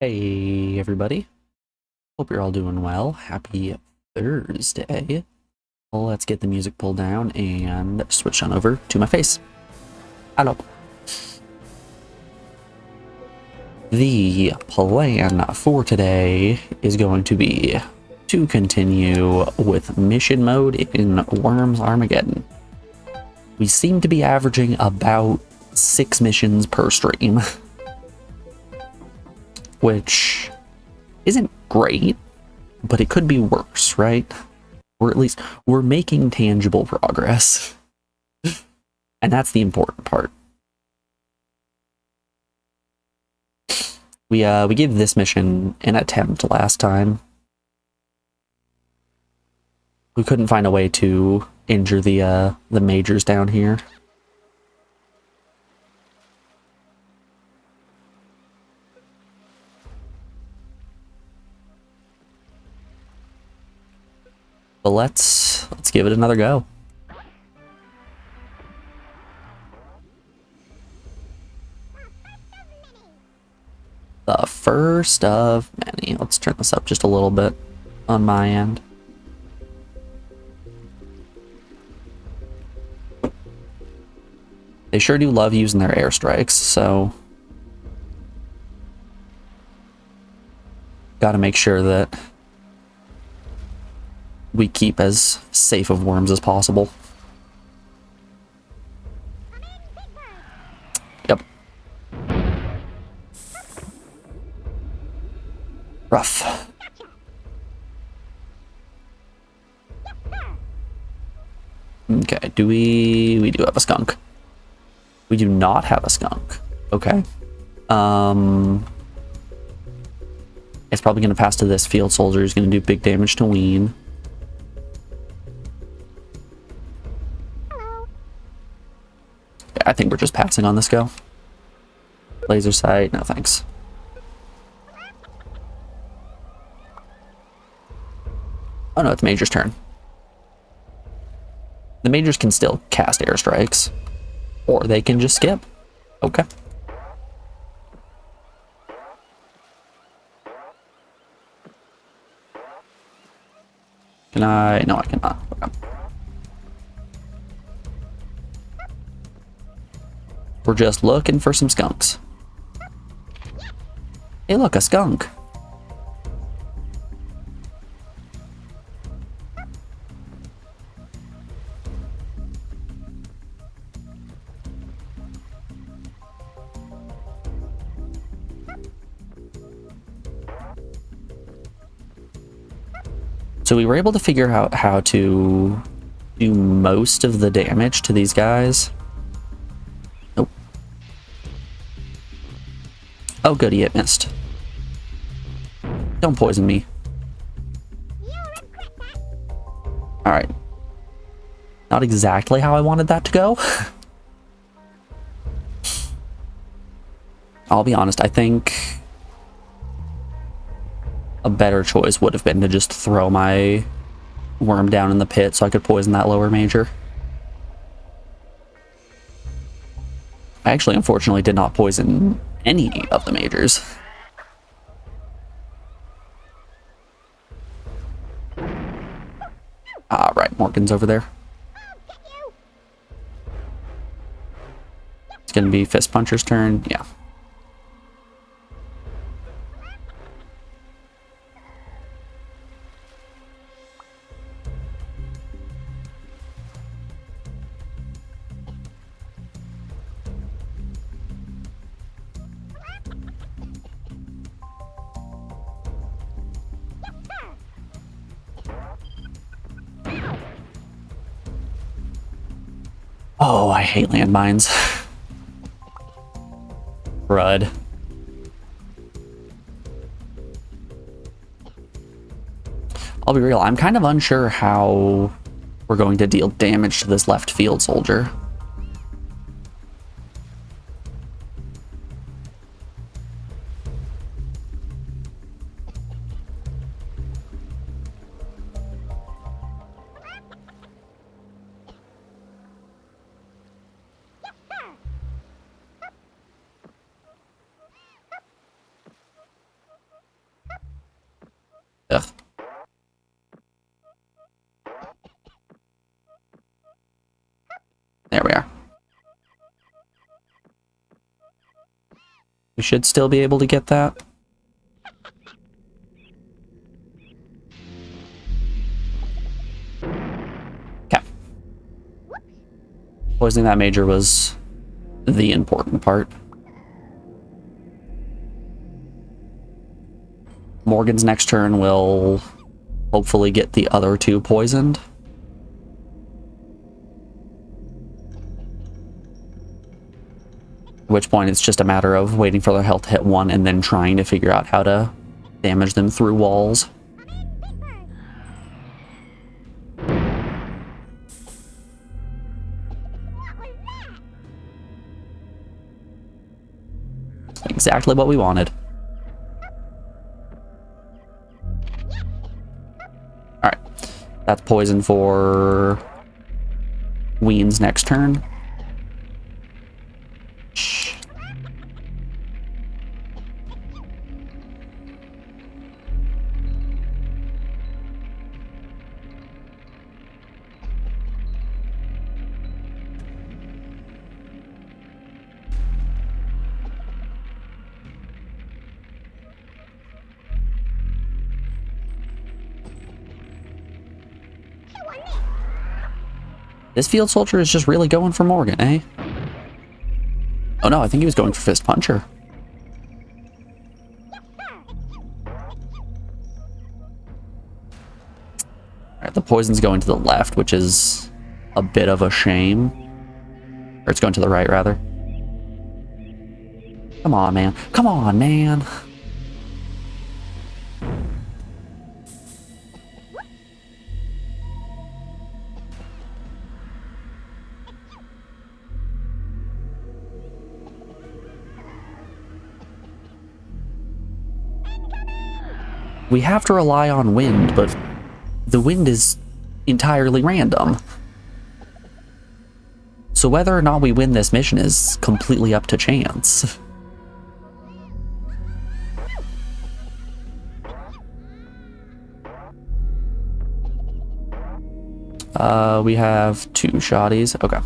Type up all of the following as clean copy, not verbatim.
Hey everybody, hope you're all doing well. Happy Thursday. Well, let's get the music pulled down and switch on over to my face. Hello. The plan for today is going to be to continue with mission mode in Worms Armageddon. We seem to be averaging about 6 missions per stream, which isn't great, but it could be worse, right? Or at least we're making tangible progress. And that's the important part. We gave this mission an attempt last time. We couldn't find a way to injure the majors down here. But let's give it another go. The first of many. Let's turn this up just a little bit on my end. They sure do love using their airstrikes, so gotta make sure that we keep as safe of worms as possible. Yep. Rough. Okay, do we do have a skunk. We do not have a skunk. Okay. It's probably going to pass to this field soldier who's going to do big damage to Ween. I think we're just passing on this go. Laser sight, no thanks. Oh no, it's Major's turn. The Majors can still cast airstrikes, or they can just skip. Okay. Can I? No, I cannot. Okay. We're just looking for some skunks. Hey, look, a skunk. So we were able to figure out how to do most of the damage to these guys. Nope. Oh, goody, it missed. Don't poison me. Alright. Not exactly how I wanted that to go. I'll be honest, I think a better choice would have been to just throw my worm down in the pit so I could poison that lower major. I actually, unfortunately, did not poison any of the majors. Ah, right, Morgan's over there. It's gonna be Fist Puncher's turn, yeah. Oh, I hate landmines. Crud. I'll be real, I'm kind of unsure how we're going to deal damage to this left field soldier. We should still be able to get that. Okay. Poisoning that major was the important part. Morgan's next turn will hopefully get the other two poisoned. At which point it's just a matter of waiting for their health to hit 1 and then trying to figure out how to damage them through walls. Exactly what we wanted. Alright. That's poison for Ween's next turn. This field soldier is just really going for Morgan, eh? Oh no, I think he was going for Fist Puncher. Alright, the poison's going to the left, which is a bit of a shame. Or it's going to the right, rather. Come on, man. Come on, man. We have to rely on wind, but the wind is entirely random. So whether or not we win this mission is completely up to chance. We have 2 shotties. Okay.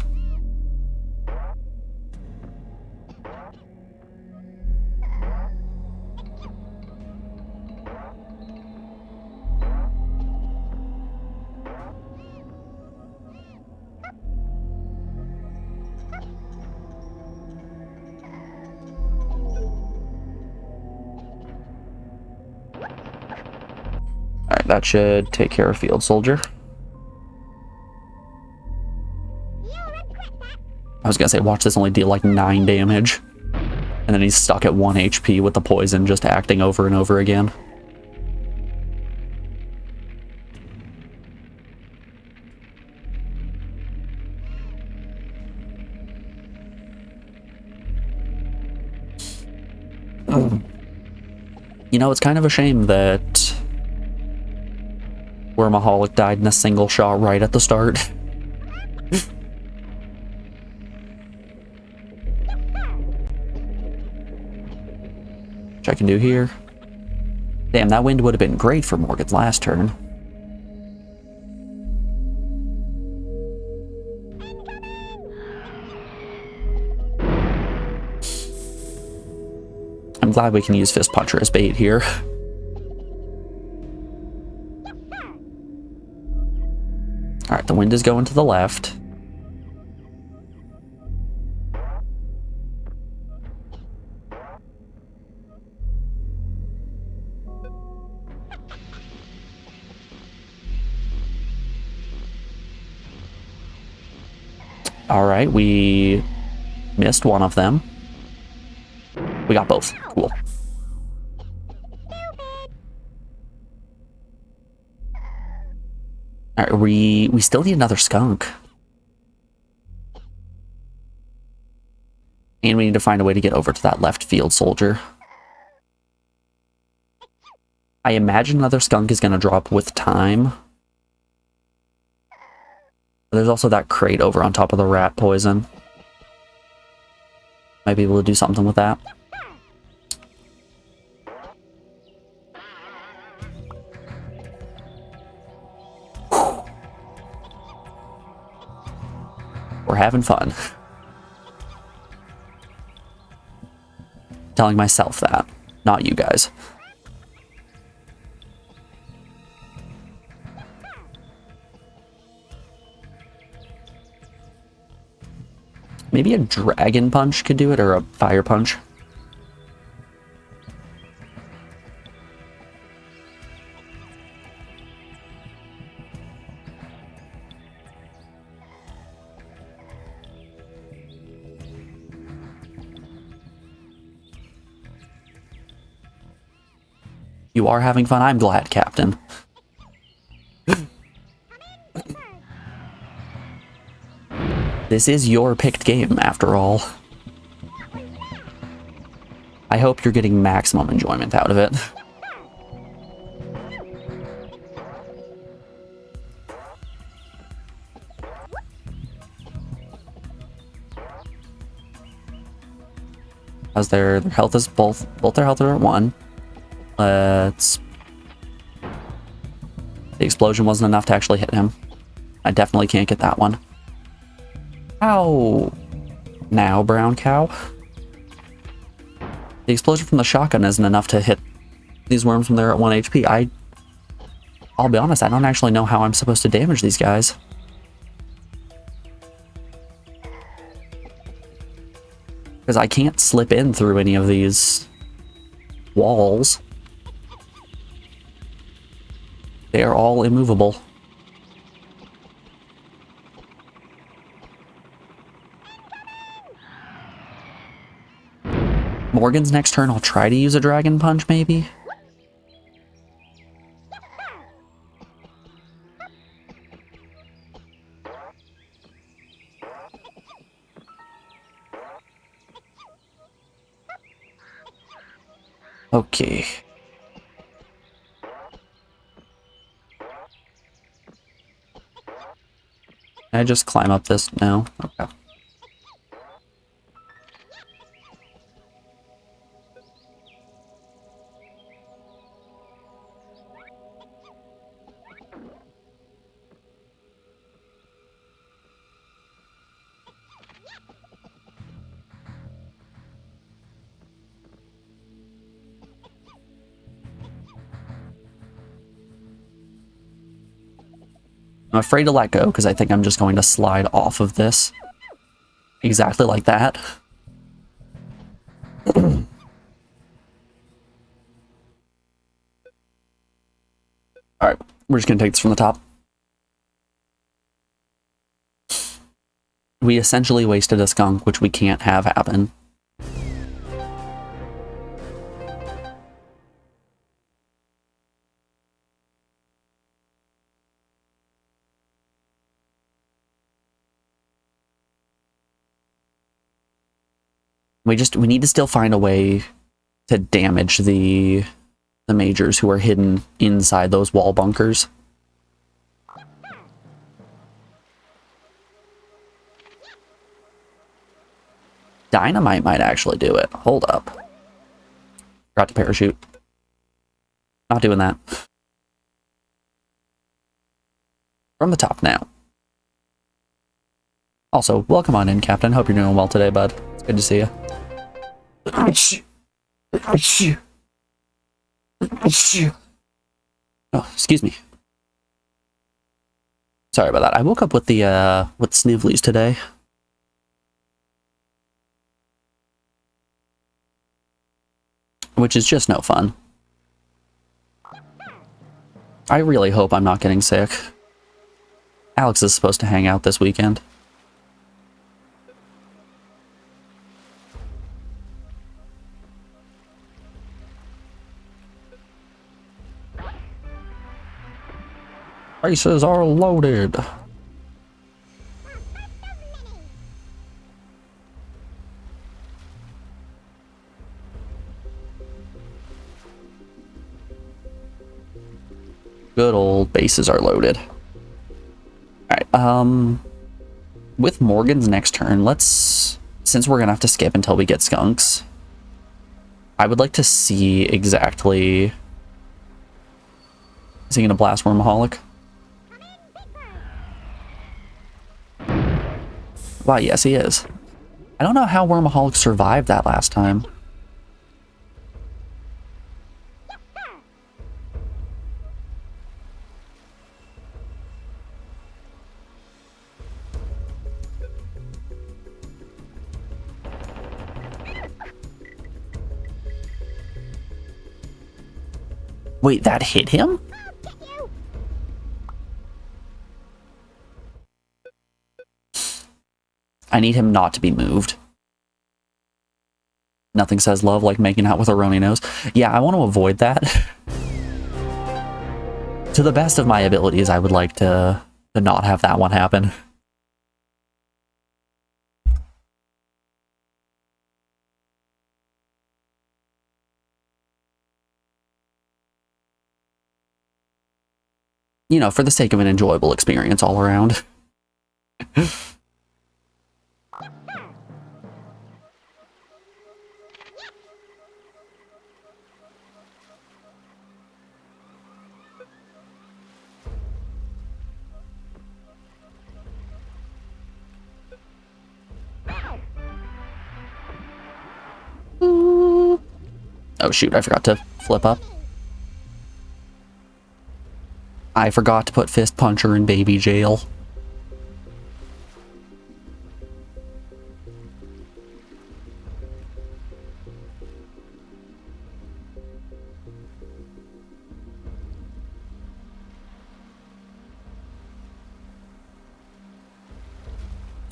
Alright, that should take care of Field Soldier. I was gonna say, watch this only deal like 9 damage. And then he's stuck at 1 HP with the poison just acting over and over again. You know, it's kind of a shame that Wormaholic died in a single shot right at the start. Which I can do here. Damn, that wind would have been great for Morgan's last turn. I'm glad we can use Fist Puncher as bait here. Alright, the wind is going to the left. Alright, we missed one of them. We got both. Cool. Alright, we still need another skunk. And we need to find a way to get over to that left field soldier. I imagine another skunk is going to drop with time. There's also that crate over on top of the rat poison. Might be able to do something with that. We're having fun. Telling myself that, not you guys. Maybe a dragon punch could do it, or a fire punch. You are having fun. I'm glad, Captain. This is your picked game, after all. I hope you're getting maximum enjoyment out of it. As their health is both their health are at 1. Let's... The explosion wasn't enough to actually hit him. I definitely can't get that one. Ow! Now, brown cow. The explosion from the shotgun isn't enough to hit these worms when they're at 1 HP. I'll be honest, I don't actually know how I'm supposed to damage these guys. Because I can't slip in through any of these walls. They are all immovable. Morgan's next turn, I'll try to use a dragon punch, maybe? Okay. Can I just climb up this now? Okay. I'm afraid to let go because I think I'm just going to slide off of this. Exactly like that. Alright, we're just going to take this from the top. We essentially wasted a skunk, which we can't have happen. We need to still find a way to damage the majors who are hidden inside those wall bunkers. Dynamite might actually do it. Hold up. Forgot to parachute. Not doing that. From the top now. Also, welcome on in, Captain. Hope you're doing well today, bud. It's good to see you. Oh, excuse me. Sorry about that. I woke up with the snifflies today. Which is just no fun. I really hope I'm not getting sick. Alex is supposed to hang out this weekend. Races are loaded. Good old bases are loaded. Alright, with Morgan's next turn, since we're gonna have to skip until we get skunks, I would like to see exactly... Is he gonna blast Wormaholic? Wow, yes he is. I don't know how Wormaholic survived that last time. Wait, that hit him? I need him not to be moved. Nothing says love like making out with a runny nose. Yeah, I want to avoid that. To the best of my abilities, I would like to not have that one happen. You know, for the sake of an enjoyable experience all around. Oh shoot, I forgot to flip up. I forgot to put Fist Puncher in baby jail.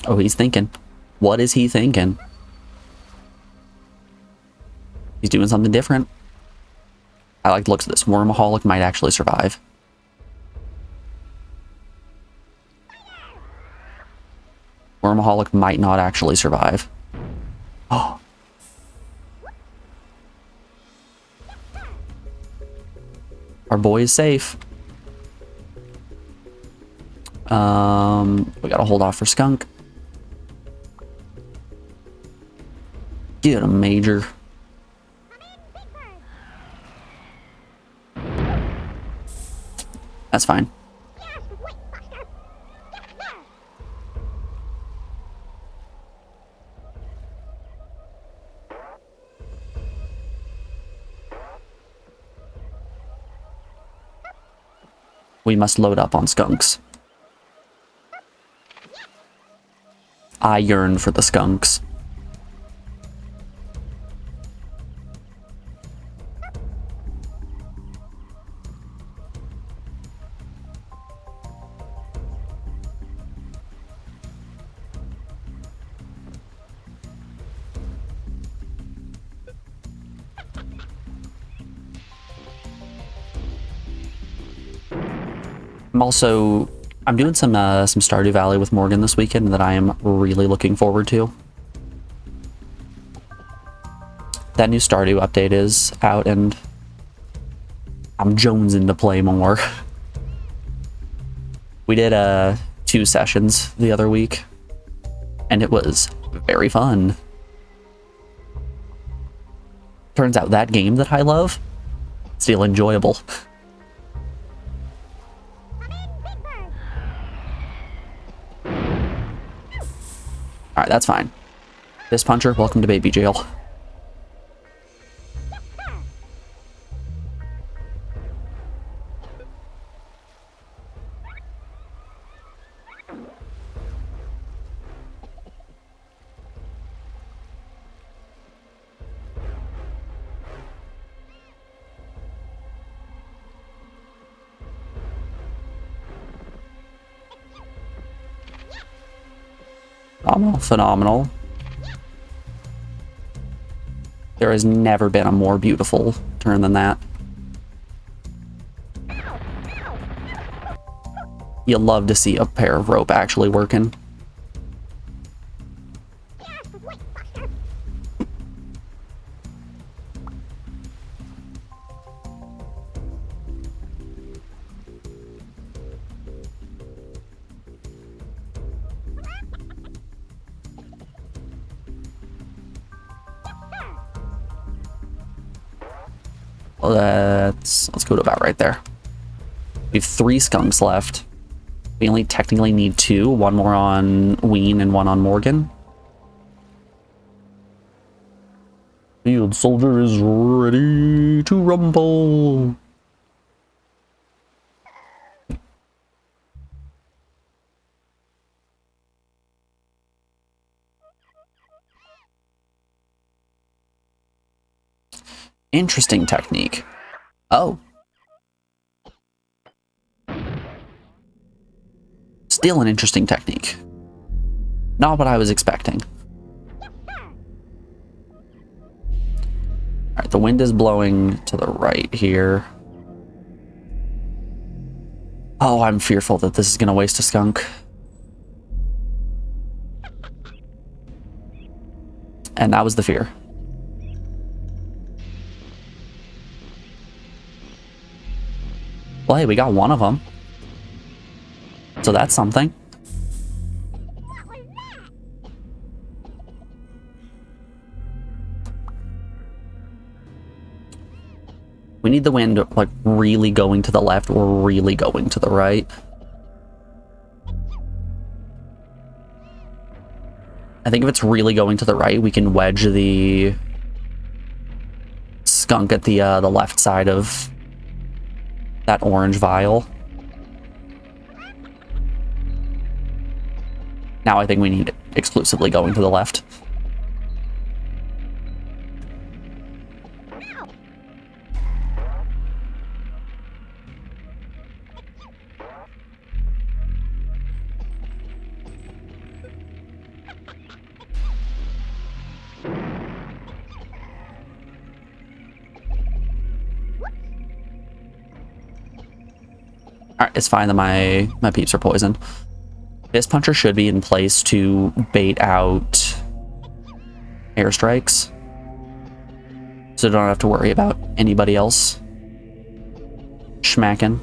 Oh, he's thinking. What is he thinking? He's doing something different. I like the looks of this. Wormaholic might actually survive. Wormaholic might not actually survive. Oh. Our boy is safe. We gotta hold off for Skunk. Get him, Major. That's fine. We must load up on skunks. I yearn for the skunks. I'm doing some Stardew Valley with Morgan this weekend that I am really looking forward to. That new Stardew update is out and I'm jonesing to play more. We did 2 sessions the other week and it was very fun. Turns out that game that I love, still enjoyable. Alright, that's fine. Fist Puncher, welcome to baby jail. Phenomenal, phenomenal. There has never been a more beautiful turn than that. You love to see a pair of rope actually working. Let's go to about right there. We have 3 skunks left. We only technically need 2, one more on Ween and one on Morgan. Field soldier is ready to rumble. Interesting technique. Oh. Still an interesting technique. Not what I was expecting. Alright, the wind is blowing to the right here. Oh, I'm fearful that this is going to waste a skunk. And that was the fear. Well, hey, we got one of them. So that's something. We need the wind, like, really going to the left or really going to the right. I think if it's really going to the right, we can wedge the skunk at the left side of that orange vial. Now I think we need it exclusively going to the left. Alright, it's fine that my peeps are poisoned. Fist Puncher should be in place to bait out airstrikes. So don't have to worry about anybody else schmacking.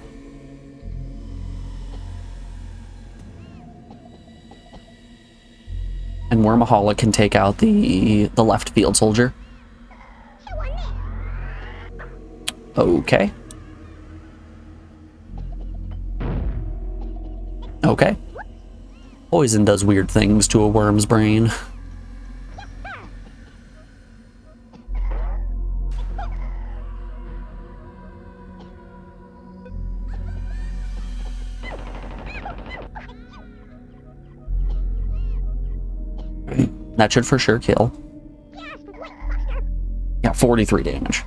And Wormaholic can take out the left field soldier. Okay. Okay. Poison does weird things to a worm's brain. That should for sure kill. Yeah, 43 damage.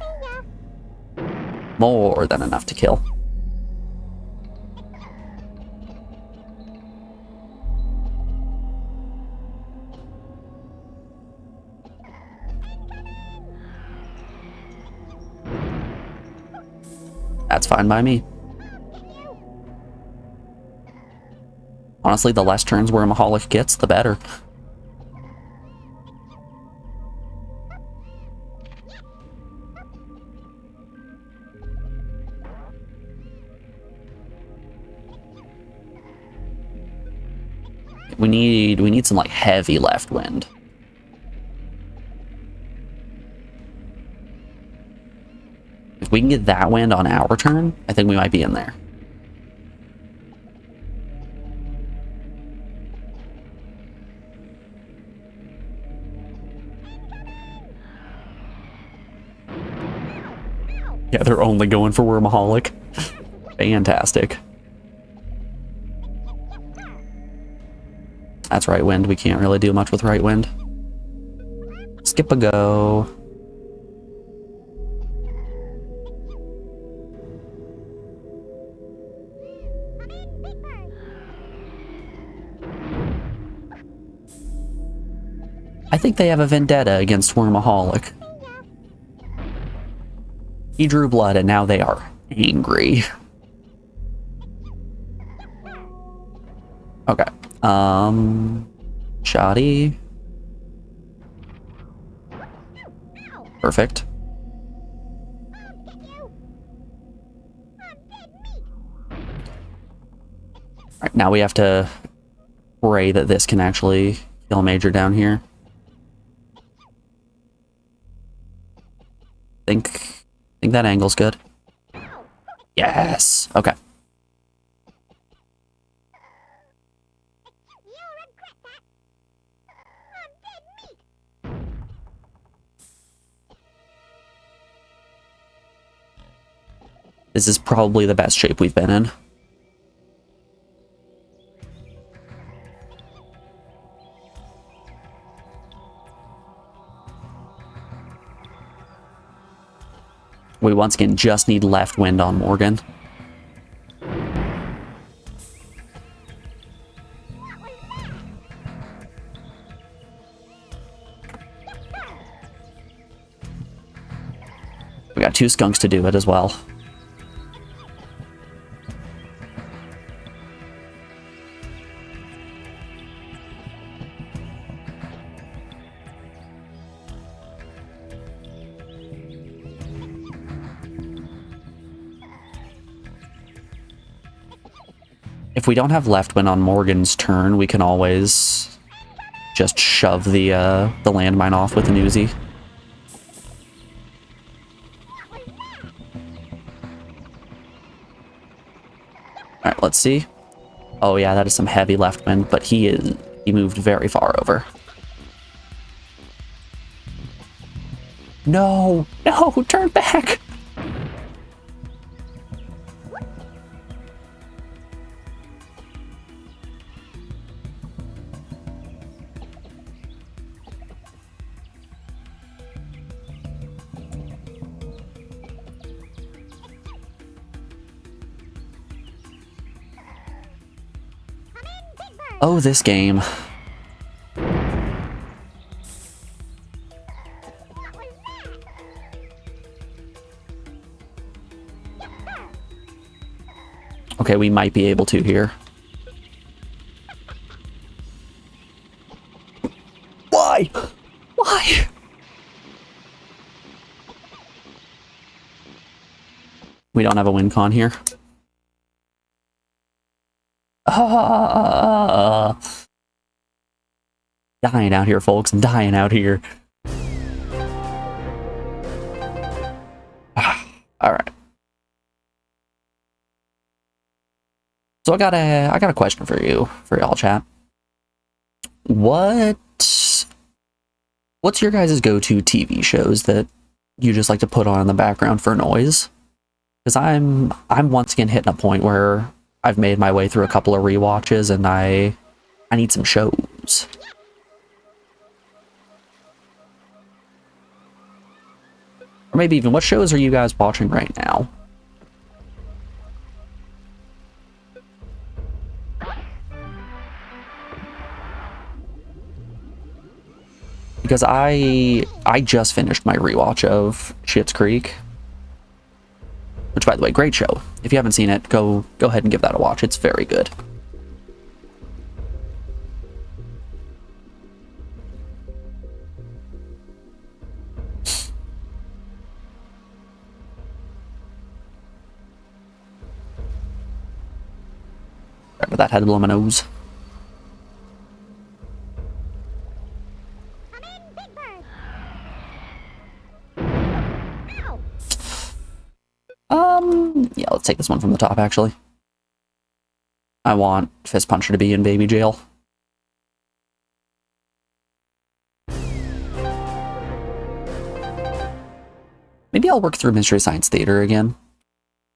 More than enough to kill. That's fine by me. Honestly, the less turns Wormaholic gets, the better. We need some like heavy left wind. If we can get that wind on our turn, I think we might be in there. Yeah, they're only going for Wormaholic. Fantastic. That's right wind. We can't really do much with right wind. Skip a go. I think they have a vendetta against Wormaholic. He drew blood and now they are angry. Okay. Shoddy. Perfect. Alright, now we have to pray that this can actually kill Major down here. Think that angle's good. Yes. Okay. This is probably the best shape we've been in. We once again just need left wind on Morgan. got 2 skunks to do it as well. If we don't have left when on Morgan's turn, we can always just shove the landmine off with an Uzi. Alright, let's see. Oh yeah, that is some heavy left wind, but he moved very far over. No! No! Turn back! Oh, this game. Okay, we might be able to here. Why? Why? We don't have a win con here. Dying out here, folks. I'm dying out here. Alright. So I got a question for y'all, chat. What's your guys' go-to TV shows that you just like to put on in the background for noise? Because I'm once again hitting a point where I've made my way through a couple of rewatches and I need some shows. Or maybe even, what shows are you guys watching right now? Because I just finished my rewatch of Schitt's Creek. Which, by the way, great show. If you haven't seen it, go ahead and give that a watch. It's very good. Sorry, but that had to blow my nose. Yeah, let's take this one from the top, actually. I want Fist Puncher to be in baby jail. Maybe I'll work through Mystery Science Theater again.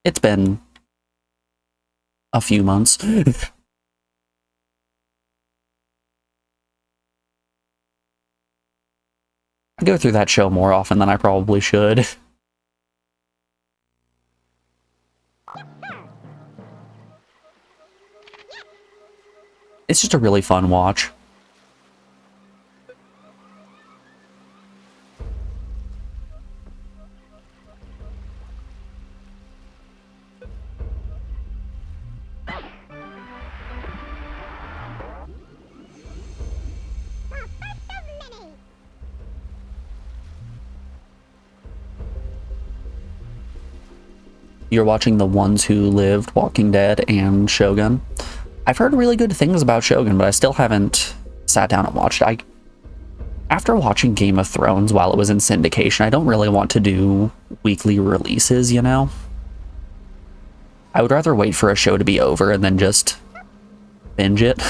It's been a few months. I go through that show more often than I probably should. It's just a really fun watch. You're watching The Ones Who Lived, Walking Dead, and Shogun. I've heard really good things about Shogun, but I still haven't sat down and watched it. After watching Game of Thrones while it was in syndication, I don't really want to do weekly releases, you know? I would rather wait for a show to be over and then just binge it.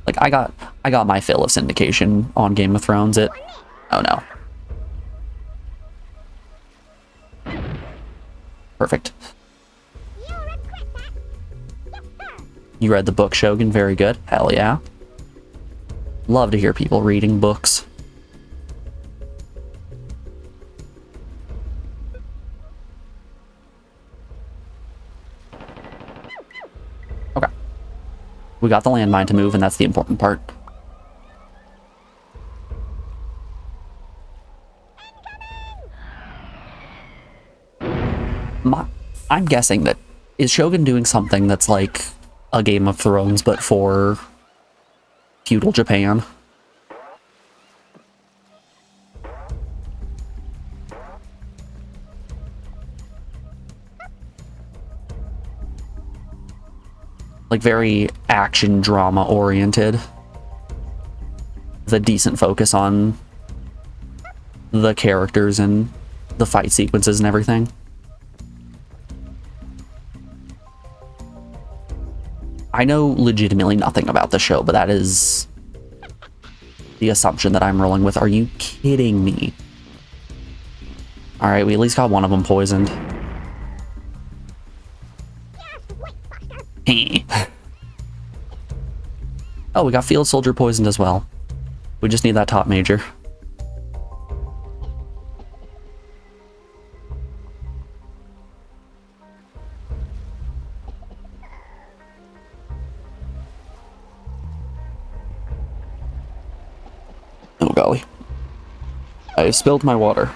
Like, I got my fill of syndication on Game of Thrones. Oh no. Perfect. You read the book, Shogun? Very good. Hell yeah. Love to hear people reading books. Okay. We got the landmine to move, and that's the important part. I'm guessing that is Shogun doing something that's like a Game of Thrones but for feudal Japan? Like very action drama oriented. With a decent focus on the characters and the fight sequences and everything. I know legitimately nothing about the show, but that is the assumption that I'm rolling with. Are you kidding me? Alright, we at least got one of them poisoned. Oh, we got Field Soldier poisoned as well. We just need that top major. Oh golly. I have spilled my water.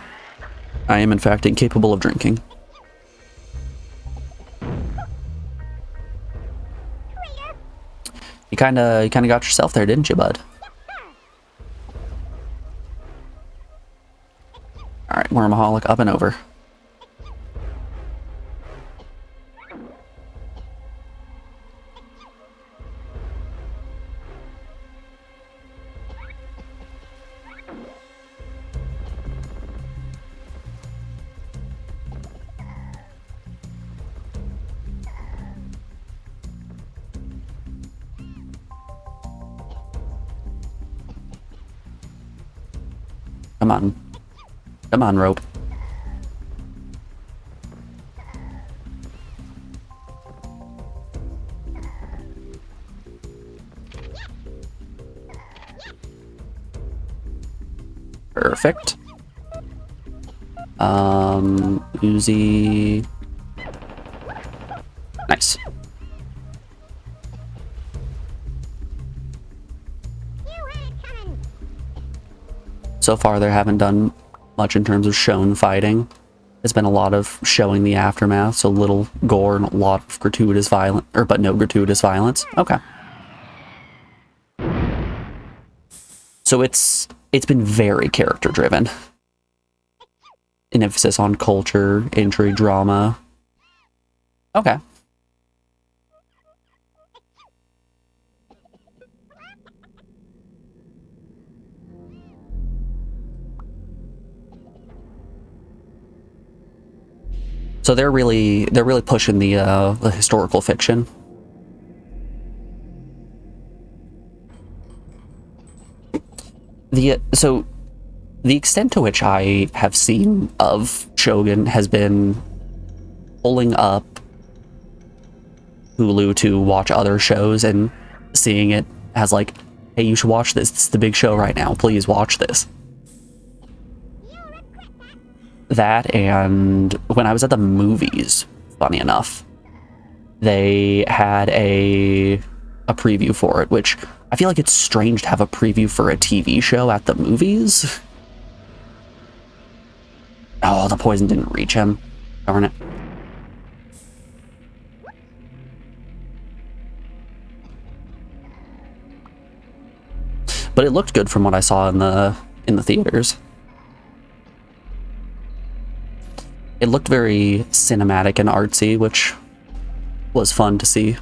I am in fact incapable of drinking. You kinda got yourself there, didn't you, bud? Alright, Wormaholic up and over. Come on. Come on, rope. Perfect. Uzi. Nice. So far, they haven't done much in terms of shown fighting. There's been a lot of showing the aftermath, so little gore and a lot of gratuitous violence, but no gratuitous violence. Okay. So it's been very character driven. An emphasis on culture, intrigue, drama. Okay. So they're really pushing the historical fiction. So the extent to which I have seen of Shogun has been pulling up Hulu to watch other shows and seeing it as like, hey, you should watch this. It's the big show right now. Please watch this. That, and when I was at the movies, funny enough, they had a preview for it, which I feel like it's strange to have a preview for a TV show at the movies. Oh, the poison didn't reach him. Darn it. But it looked good from what I saw in the theaters. It looked very cinematic and artsy, which was fun to see.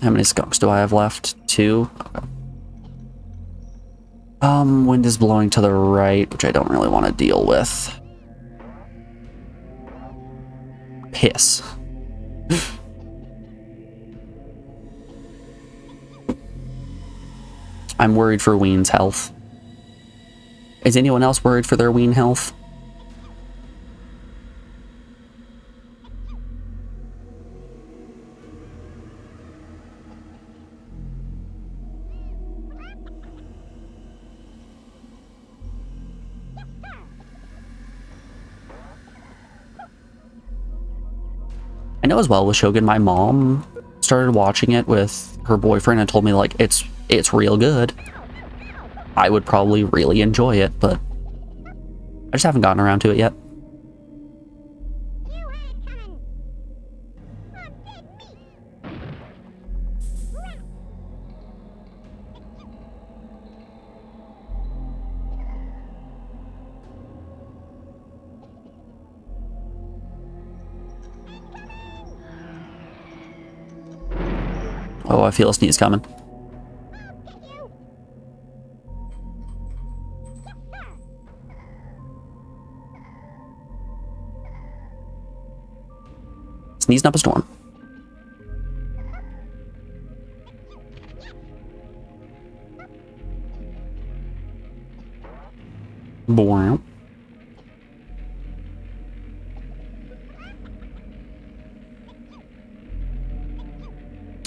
How many skunks do I have left? 2? Okay. Wind is blowing to the right, which I don't really want to deal with. Piss. I'm worried for Ween's health. Is anyone else worried for their Ween health? I know as well with Shogun, my mom started watching it with her boyfriend and told me like it's real good. I would probably really enjoy it, but I just haven't gotten around to it yet. Oh, I feel a sneeze coming. Sneezing up a storm. Wow.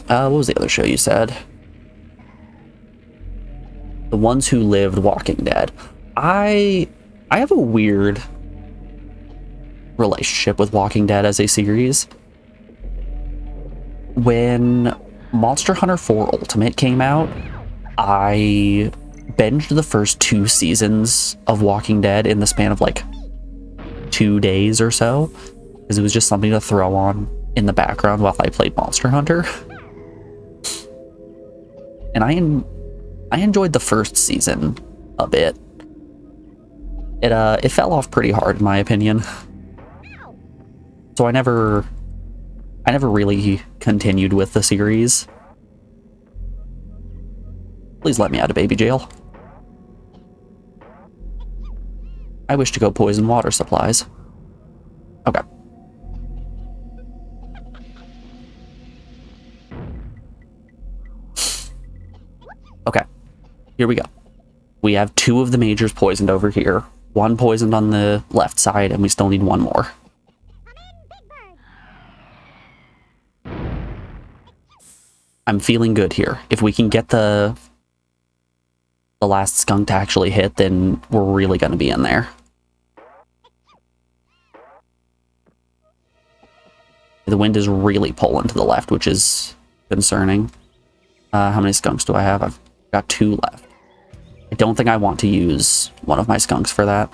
What was the other show you said? The Ones Who Lived Walking Dead. I have a weird relationship with Walking Dead as a series. When Monster Hunter 4 Ultimate came out, I binged the first 2 seasons of Walking Dead in the span of like 2 days or so, because it was just something to throw on in the background while I played Monster Hunter. And I enjoyed the first season a bit. It fell off pretty hard in my opinion. So I never really continued with the series. Please let me out of baby jail. I wish to go poison water supplies. Okay. Okay. Here we go. We have 2 of the majors poisoned over here. 1 poisoned on the left side, and we still need 1 more. I'm feeling good here. If we can get the last skunk to actually hit, then we're really going to be in there. The wind is really pulling to the left, which is concerning. How many skunks do I have? I've got 2 left. I don't think I want to use one of my skunks for that.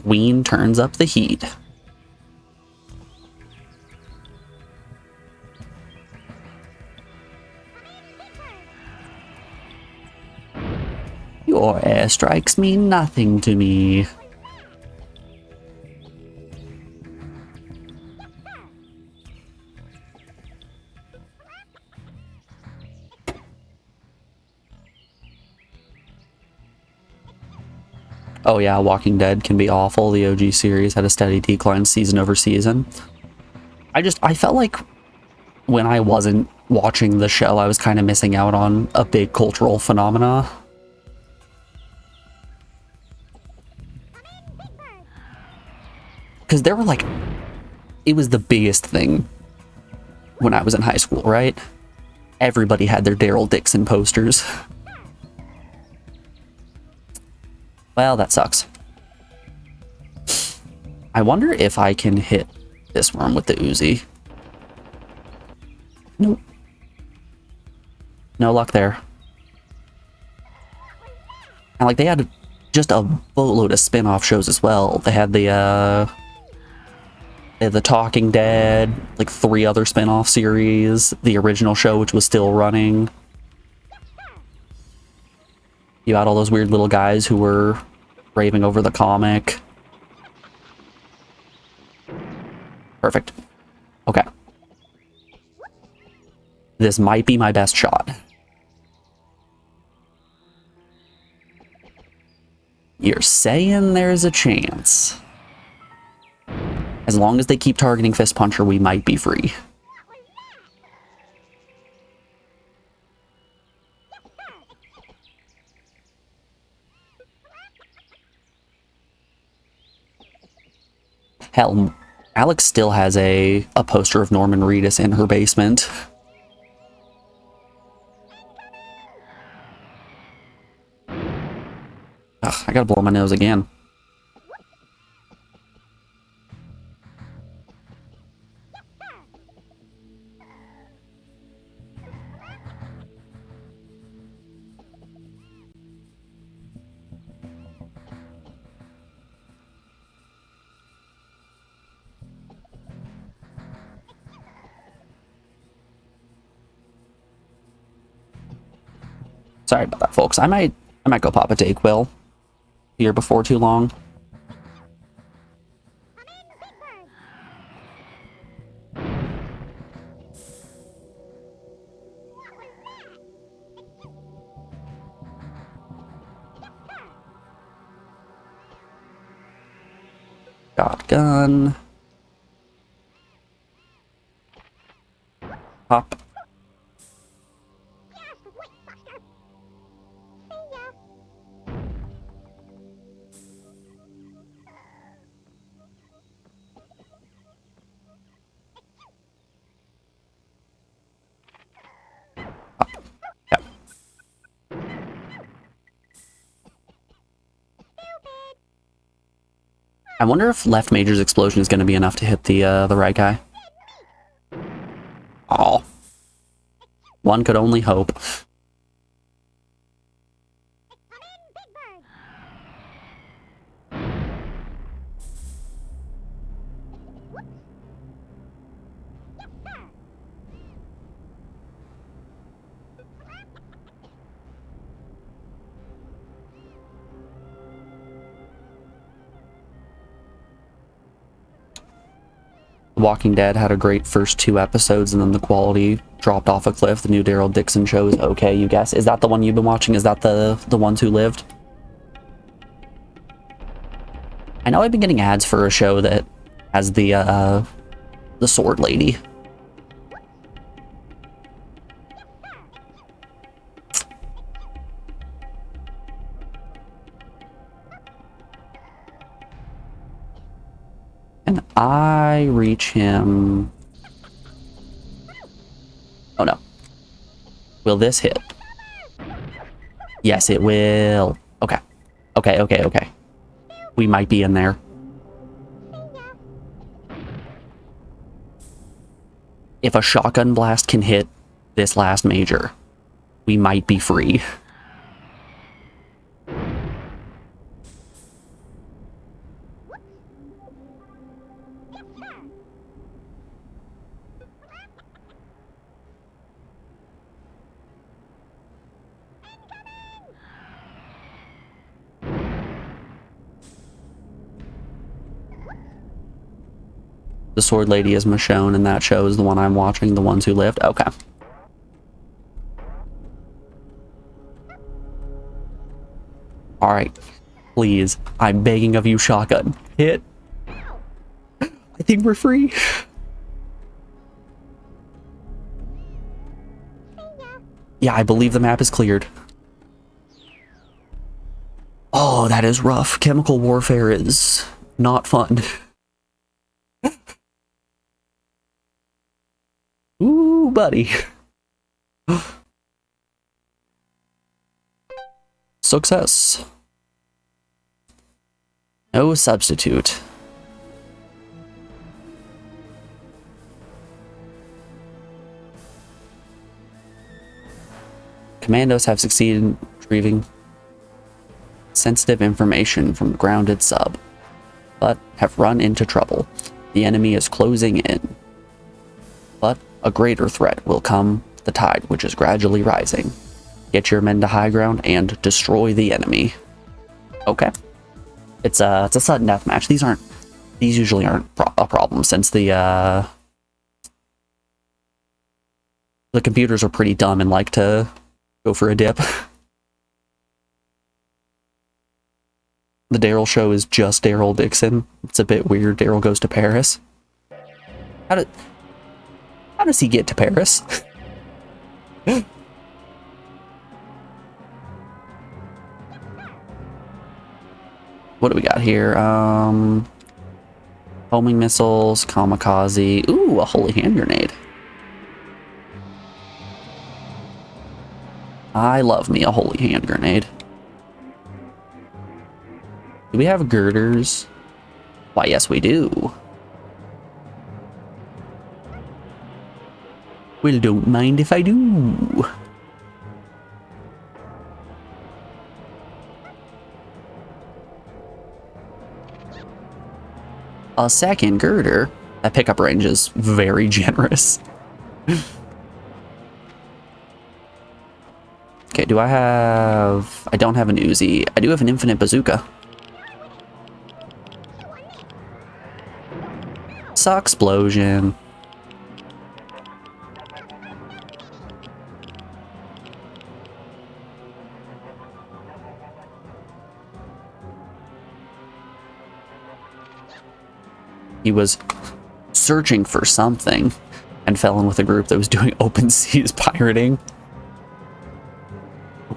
Ween turns up the heat. Your airstrikes mean nothing to me. Oh yeah, Walking Dead can be awful. The OG series had a steady decline season over season. I felt like when I wasn't watching the show, I was kind of missing out on a big cultural phenomena. Because there were like, it was the biggest thing when I was in high school, right? Everybody had their Daryl Dixon posters. Well, that sucks. I wonder if I can hit this worm with the Uzi. Nope. No luck there. And like they had just a boatload of spin-off shows as well. They had the Talking Dead, like 3 other spin-off series, the original show which was still running. You had all those weird little guys who were raving over the comic. Perfect. Okay. This might be my best shot. You're saying there's a chance. As long as they keep targeting Fist Puncher, we might be free. Hell, Alex still has a poster of Norman Reedus in her basement. Ugh, I gotta blow my nose again. Sorry about that, folks. I might go pop a Dayquil here before too long. Shotgun. Pop. I wonder if left major's explosion is going to be enough to hit the right guy. Oh, one could only hope. Walking Dead had a great first 2 episodes, and then the quality dropped off a cliff. The new Daryl Dixon show is okay, you guess. Is that the one you've been watching? Is that the ones who lived? I know I've been getting ads for a show that has the sword lady. And I reach him. Oh no. Will this hit? Yes, it will. Okay. Okay. We might be in there. If a shotgun blast can hit this last major, we might be free. The sword lady is Michonne, and that show is the one I'm watching, The Ones Who Lived. Okay. Alright. Please. I'm begging of you, shotgun. Hit. I think we're free. Yeah, I believe the map is cleared. Oh, that is rough. Chemical warfare is not fun. Ooh, buddy. Success. No substitute. Commandos have succeeded in retrieving sensitive information from the grounded sub, but have run into trouble. The enemy is closing in. But a greater threat will come, the tide which is gradually rising. Get your men to high ground and destroy the enemy. Okay. It's a sudden death match. These usually aren't a problem, since the computers are pretty dumb and like to go for a dip. The Daryl show is just Daryl Dixon. It's a bit weird. Daryl goes to Paris. How does he get to Paris? What do we got here? Homing missiles, kamikaze. Ooh, a holy hand grenade. I love me a holy hand grenade. Do we have girders? Why, yes, we do. Well, don't mind if I do. A second girder. That pickup range is very generous. Okay, do I have... I don't have an Uzi. I do have an infinite bazooka. Suck-splosion. He was searching for something and fell in with a group that was doing open seas pirating.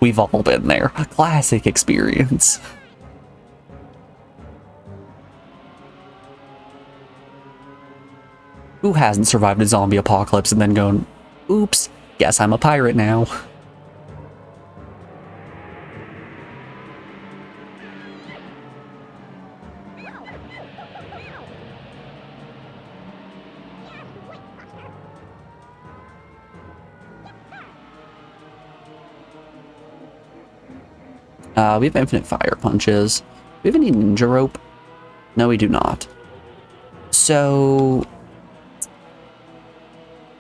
We've all been there. A classic experience. Who hasn't survived a zombie apocalypse and then gone, oops, guess I'm a pirate now. We have infinite fire punches. Do we have any ninja rope? No, we do not. So,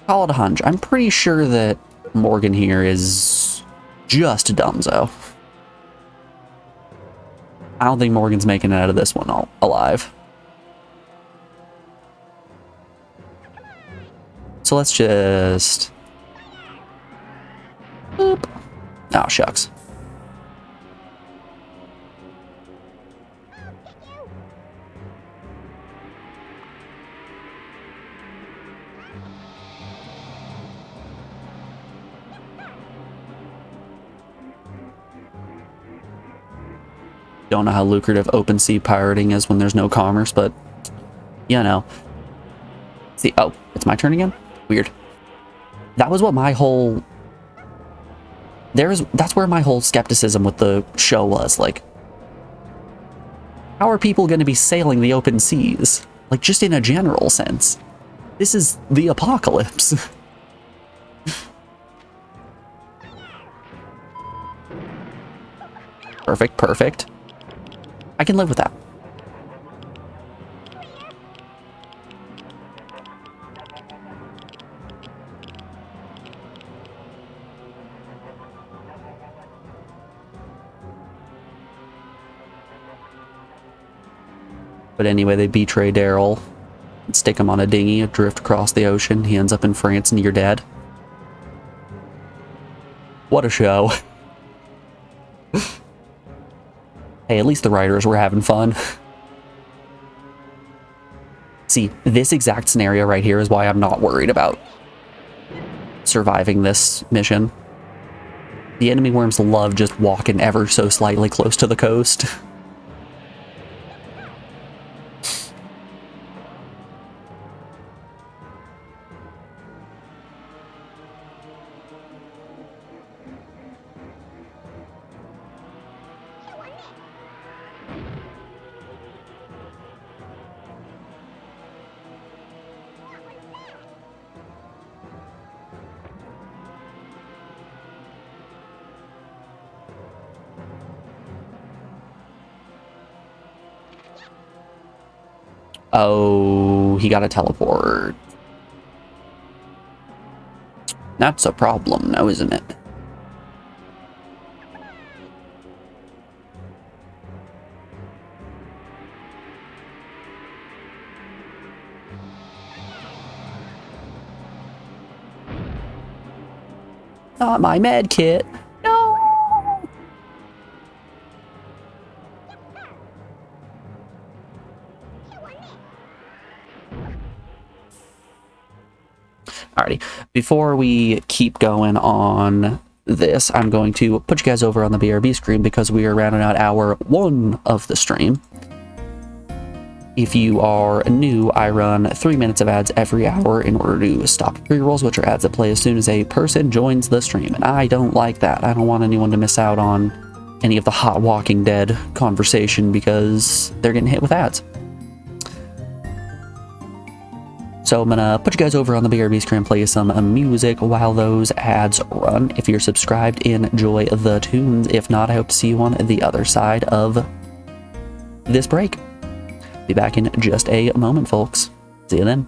call it a hunch. I'm pretty sure that Morgan here is just a dumzo. I don't think Morgan's making it out of this one alive. So let's just... Boop. Oh, shucks. Don't know how lucrative open sea pirating is when there's no commerce, but you know. See, oh, it's my turn again? Weird. That was what my whole... That's where my whole skepticism with the show was. Like, how are people going to be sailing the open seas? Like, just in a general sense. This is the apocalypse. Perfect, perfect. I can live with that. But anyway, they betray Daryl and stick him on a dinghy, adrift across the ocean. He ends up in France and you're dead. What a show. Hey, at least the writers were having fun. See, this exact scenario right here is why I'm not worried about surviving this mission. The enemy worms love just walking ever so slightly close to the coast. Oh, he got a teleport. That's a problem now, isn't it? Not my med kit. No. Alrighty, before we keep going on this, I'm going to put you guys over on the BRB screen because we are rounding out hour 1 of the stream. If you are new, I run 3 minutes of ads every hour in order to stop pre-rolls, which are ads that play as soon as a person joins the stream, and I don't like that. I don't want anyone to miss out on any of the hot Walking Dead conversation because they're getting hit with ads. So I'm gonna put you guys over on the BRB screen, play some music while those ads run. If you're subscribed, enjoy the tunes. If not, I hope to see you on the other side of this break. Be back in just a moment, folks. See you then.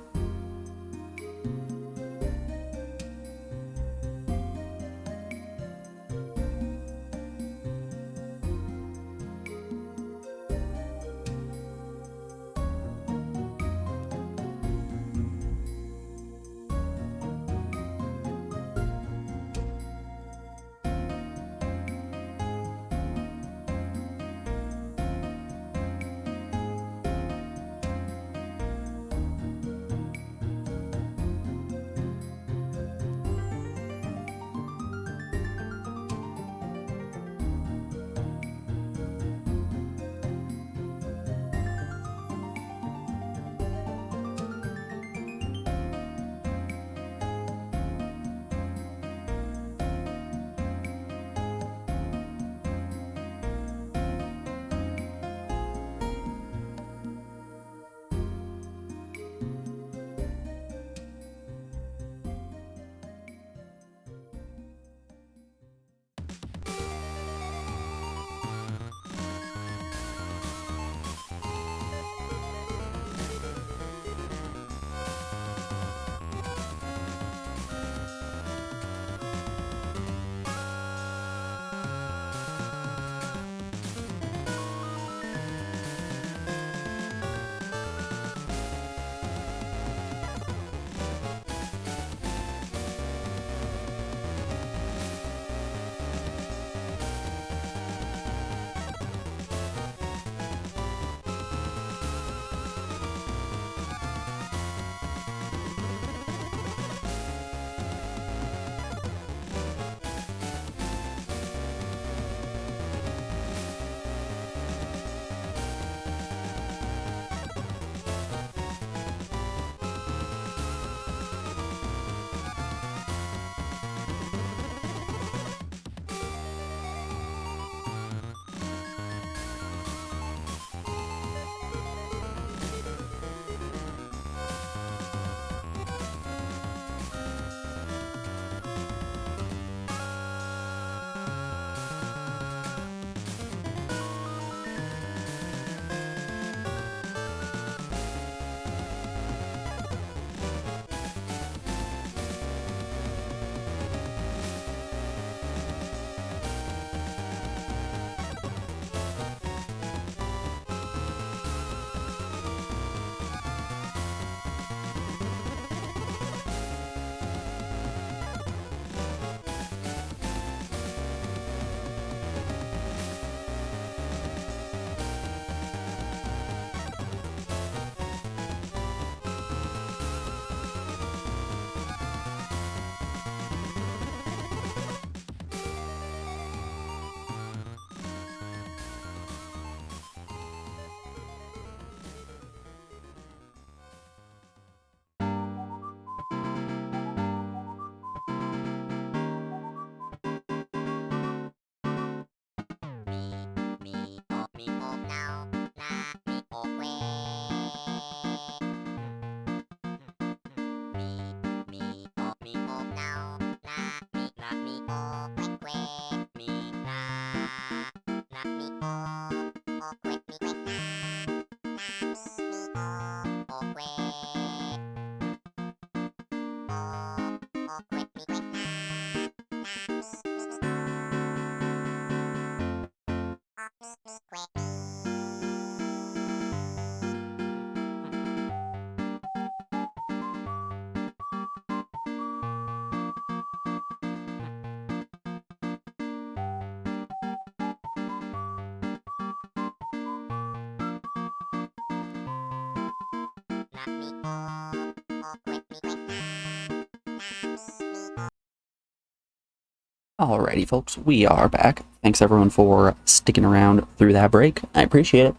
Alrighty, folks, we are back. Thanks everyone for sticking around through that break. I appreciate it.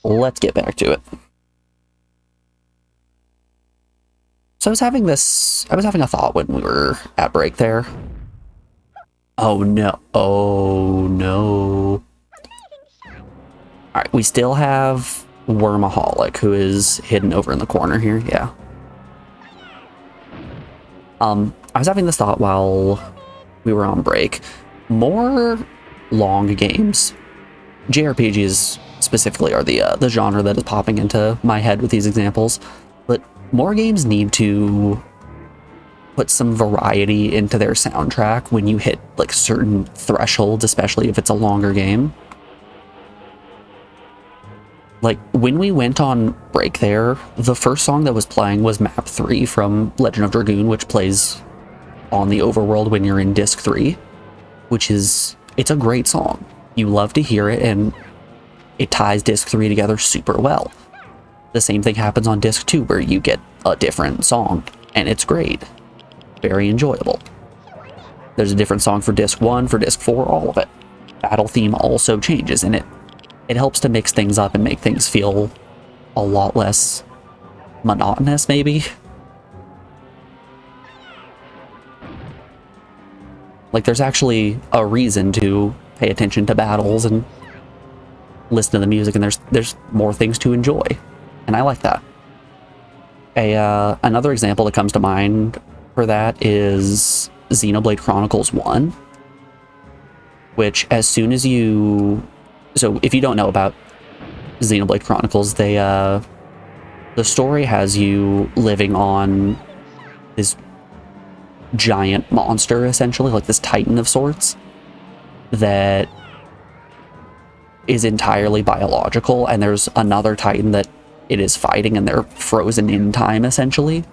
let's get back to it. So I was having a thought when we were at break there. Oh no, oh no. Alright, we still have Wormaholic, who is hidden over in the corner here, yeah. I was having this thought while we were on break. More long games, JRPGs specifically are the genre that is popping into my head with these examples, but more games need to put some variety into their soundtrack when you hit like certain thresholds, especially if it's a longer game. Like when we went on break there, the first song that was playing was Map 3 from Legend of Dragoon, which plays on the overworld when you're in Disc 3, which is, it's a great song. You love to hear it, and it ties Disc 3 together super well. The same thing happens on Disc 2, where you get a different song, and it's great. Very enjoyable. There's a different song for Disc 1, for Disc 4, all of it. Battle theme also changes, and it helps to mix things up and make things feel a lot less monotonous, maybe. Like, there's actually a reason to pay attention to battles and listen to the music, and there's more things to enjoy, and I like that. Another example that comes to mind for that is Xenoblade Chronicles 1, which as soon as you... So if you don't know about Xenoblade Chronicles, the story has you living on this giant monster, essentially, like this titan of sorts, that is entirely biological, and there's another titan that it is fighting, and they're frozen in time, essentially,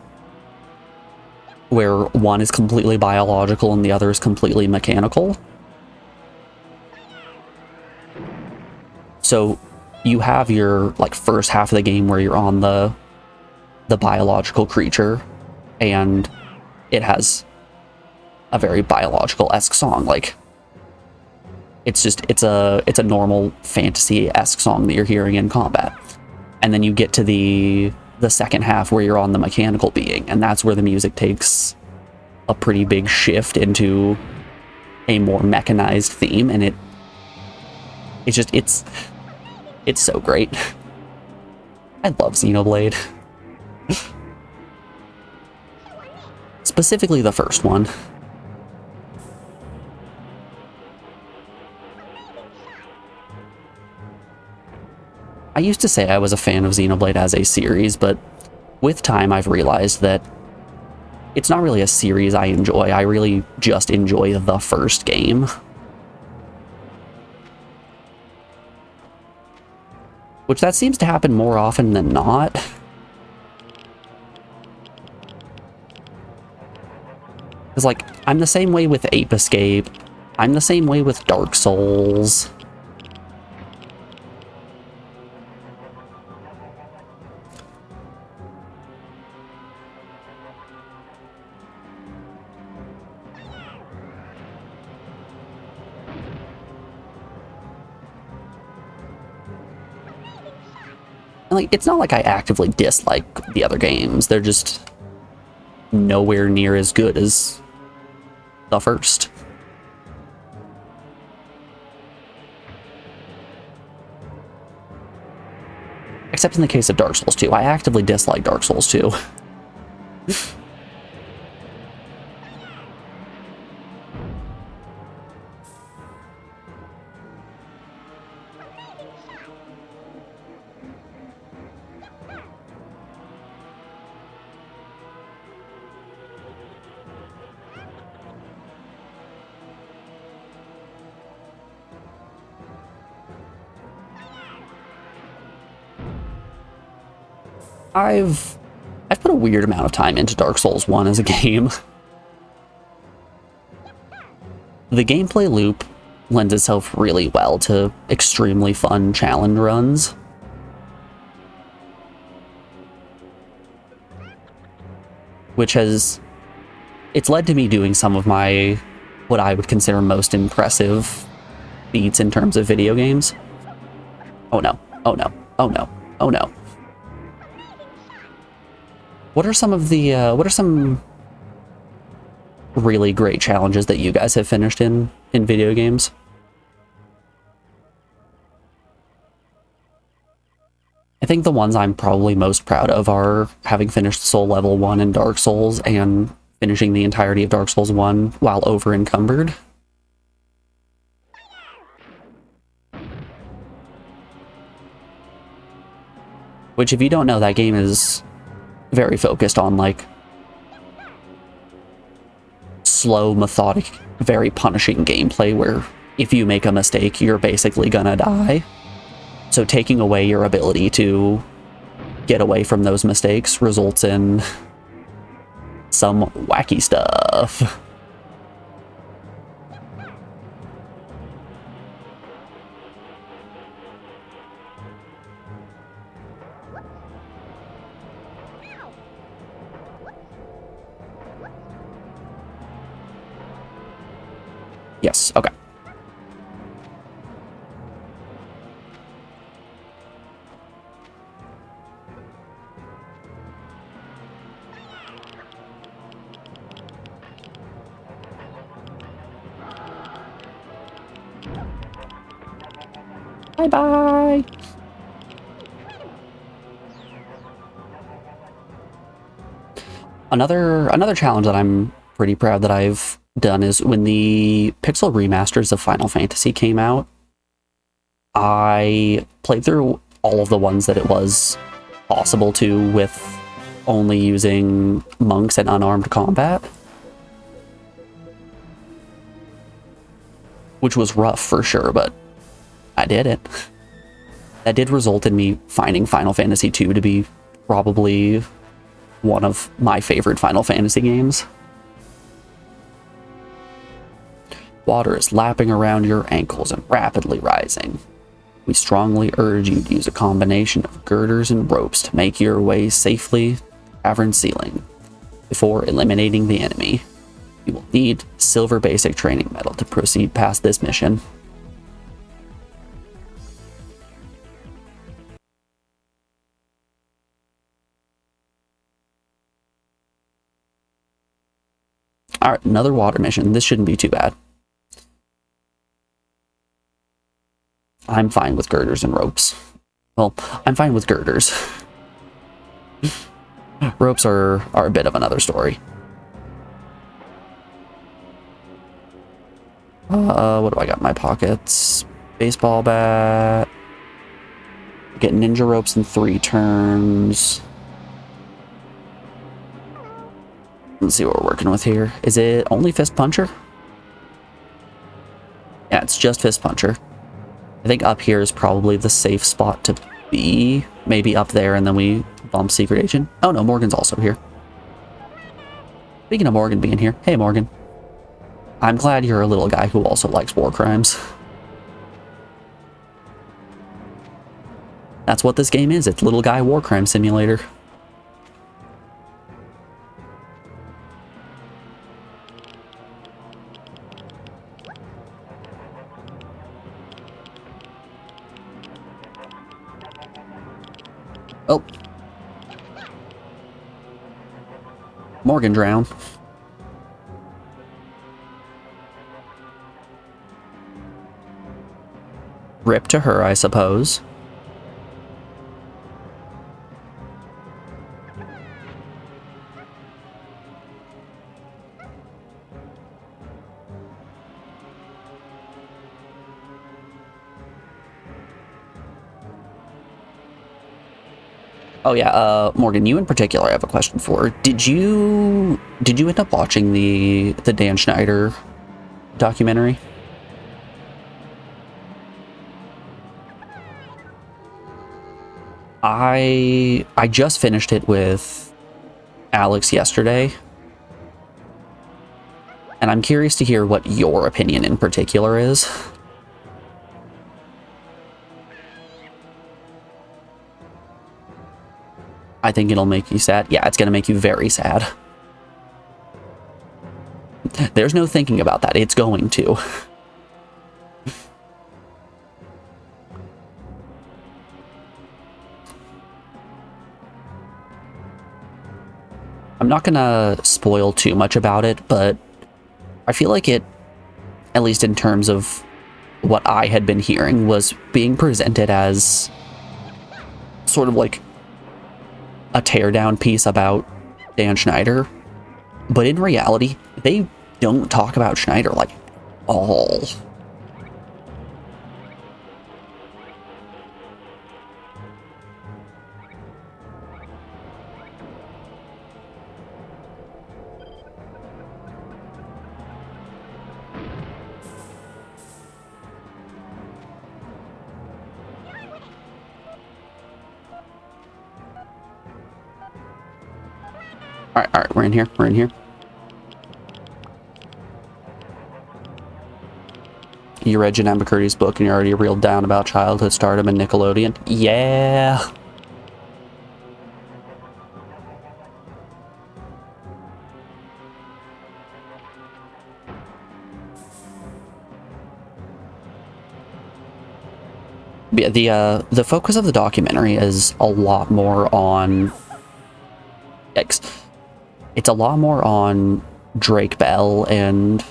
where one is completely biological and the other is completely mechanical. So you have your like first half of the game where you're on the biological creature, and it has a very biological-esque song. Like, it's a normal fantasy-esque song that you're hearing in combat. And then you get to the second half where you're on the mechanical being, and that's where the music takes a pretty big shift into a more mechanized theme, and it's so great. I love Xenoblade. Specifically the first one. I used to say I was a fan of Xenoblade as a series, but with time I've realized that it's not really a series I enjoy. I really just enjoy the first game. Which that seems to happen more often than not. Because, like, I'm the same way with Ape Escape. I'm the same way with Dark Souls. Like, it's not like I actively dislike the other games. They're just nowhere near as good as the first. Except in the case of Dark Souls 2. I actively dislike Dark Souls 2. I've put a weird amount of time into Dark Souls 1 as a game. The gameplay loop lends itself really well to extremely fun challenge runs. Which has... It's led to me doing some of my, what I would consider most impressive feats in terms of video games. Oh no, oh no. Oh no. Oh no. What are some really great challenges that you guys have finished in video games? I think the ones I'm probably most proud of are having finished Soul Level 1 in Dark Souls and finishing the entirety of Dark Souls 1 while over encumbered. Which, if you don't know, that game is very focused on, like, slow, methodic, very punishing gameplay where if you make a mistake, you're basically gonna die. So taking away your ability to get away from those mistakes results in some wacky stuff. Yes, okay. Bye-bye. Another challenge that I'm pretty proud that I've done is when the pixel remasters of Final Fantasy came out, I played through all of the ones that it was possible to with only using monks and unarmed combat. Which was rough for sure, but I did it. That did result in me finding Final Fantasy II to be probably one of my favorite Final Fantasy games. Water is lapping around your ankles and rapidly rising. We strongly urge you to use a combination of girders and ropes to make your way safely to the cavern ceiling before eliminating the enemy. You will need silver basic training medal to proceed past this mission. Alright, another water mission. This shouldn't be too bad. I'm fine with girders and ropes. Well, I'm fine with girders. Ropes are a bit of another story. What do I got in my pockets? Baseball bat. Get ninja ropes in 3 turns. Let's see what we're working with here. Is it only Fist Puncher? Yeah, it's just Fist Puncher. I think up here is probably the safe spot to be. Maybe up there and then we bump Secret Agent. Oh no, Morgan's also here. Speaking of Morgan being here. Hey Morgan. I'm glad you're a little guy who also likes war crimes. That's what this game is. It's Little Guy War Crime Simulator. Oh. Morgan drowned. Rip to her, I suppose. Oh yeah, Morgan, you in particular I have a question for. Did you end up watching the Dan Schneider documentary? I just finished it with Alex yesterday. And I'm curious to hear what your opinion in particular is. I think it'll make you sad. Yeah, it's going to make you very sad. There's no thinking about that. It's going to. I'm not gonna spoil too much about it, but I feel like it, at least in terms of what I had been hearing, was being presented as sort of like a teardown piece about Dan Schneider, but in reality, they don't talk about Schneider like all. All right, we're in here. We're in here. You read Jen McCurdy's book and you're already reeled down about childhood stardom and Nickelodeon? Yeah. Yeah, the focus of the documentary is a lot more on... Yikes. It's a lot more on Drake Bell and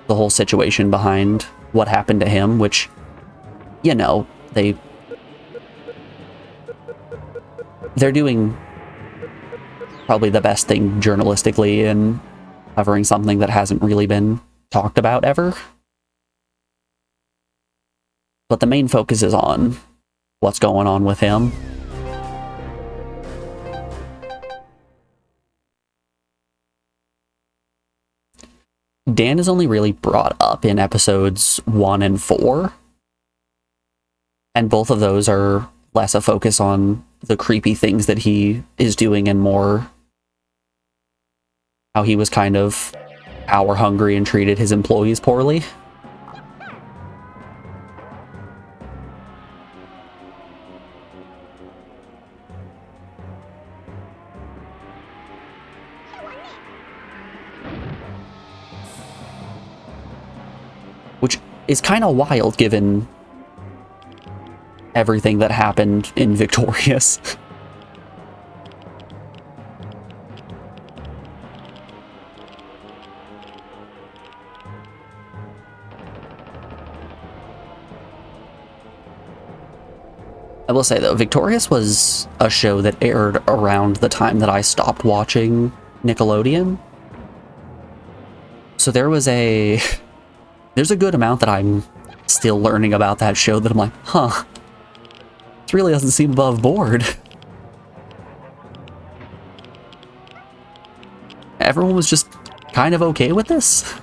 the whole situation behind what happened to him, which, you know, they're doing probably the best thing journalistically in covering something that hasn't really been talked about ever. But the main focus is on what's going on with him. Dan is only really brought up in episodes 1 and 4. And both of those are less a focus on the creepy things that he is doing and more how he was kind of power hungry and treated his employees poorly. Which is kind of wild given everything that happened in Victorious. I will say though, Victorious was a show that aired around the time that I stopped watching Nickelodeon. So there's a good amount that I'm still learning about that show that I'm like, huh, this really doesn't seem above board. Everyone was just kind of okay with this.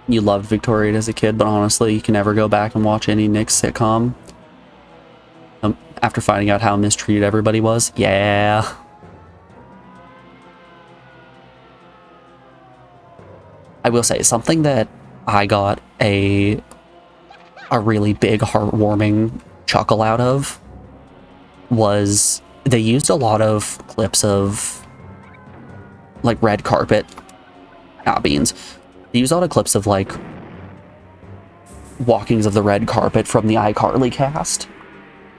You loved Victorian as a kid, but honestly, you can never go back and watch any Nick's sitcom. After finding out how mistreated everybody was. Yeah. I will say, something that I got a really big, heartwarming chuckle out of was they used a lot of clips of, like, red carpet, not beans. They used a lot of clips of, like, walkings of the red carpet from the iCarly cast.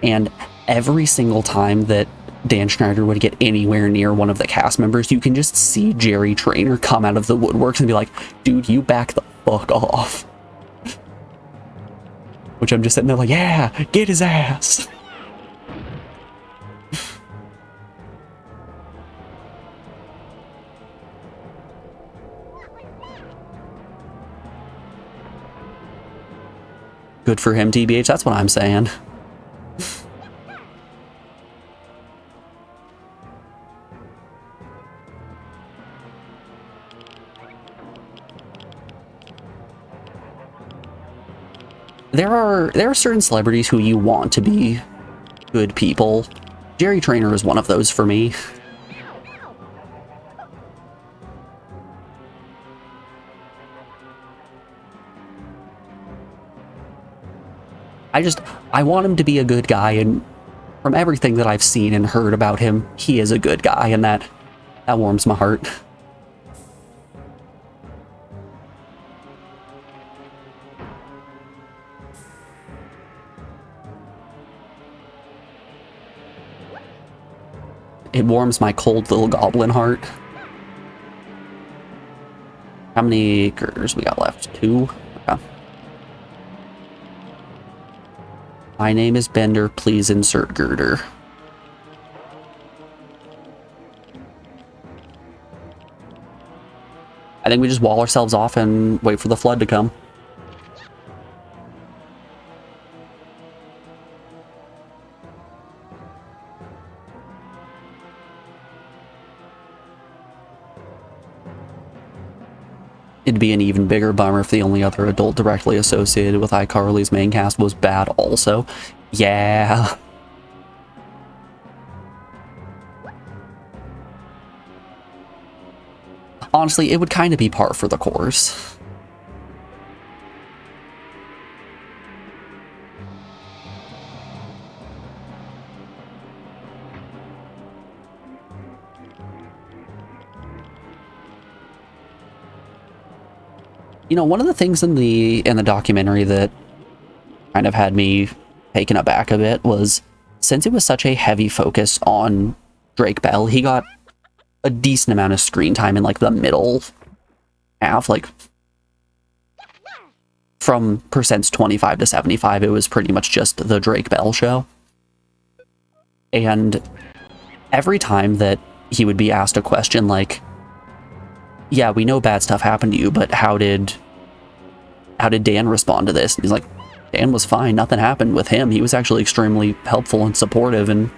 And every single time that Dan Schneider would get anywhere near one of the cast members, you can just see Jerry Trainer come out of the woodworks and be like, dude, you back the fuck off. Which I'm just sitting there like, yeah, get his ass. Good for him, TBH, that's what I'm saying. there are certain celebrities who you want to be good people. Jerry Trainer is one of those for me. I want him to be a good guy, and from everything that I've seen and heard about him, he is a good guy, and that warms my heart. It warms my cold little goblin heart. How many girders we got left? 2? Okay. My name is Bender. Please insert girder. I think we just wall ourselves off and wait for the flood to come. It'd be an even bigger bummer if the only other adult directly associated with iCarly's main cast was bad also. Yeah. Honestly, it would kind of be par for the course. You know, one of the things in the documentary that kind of had me taken aback a bit was, since it was such a heavy focus on Drake Bell, he got a decent amount of screen time in like the middle half, like from percents 25 to 75, it was pretty much just the Drake Bell show. And every time that he would be asked a question like, yeah, we know bad stuff happened to you, but how did Dan respond to this? And he's like, Dan was fine. Nothing happened with him. He was actually extremely helpful and supportive and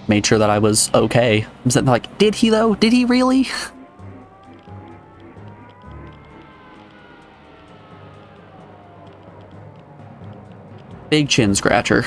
made sure that I was okay. I'm sitting there like, did he though? Did he really? Big chin scratcher.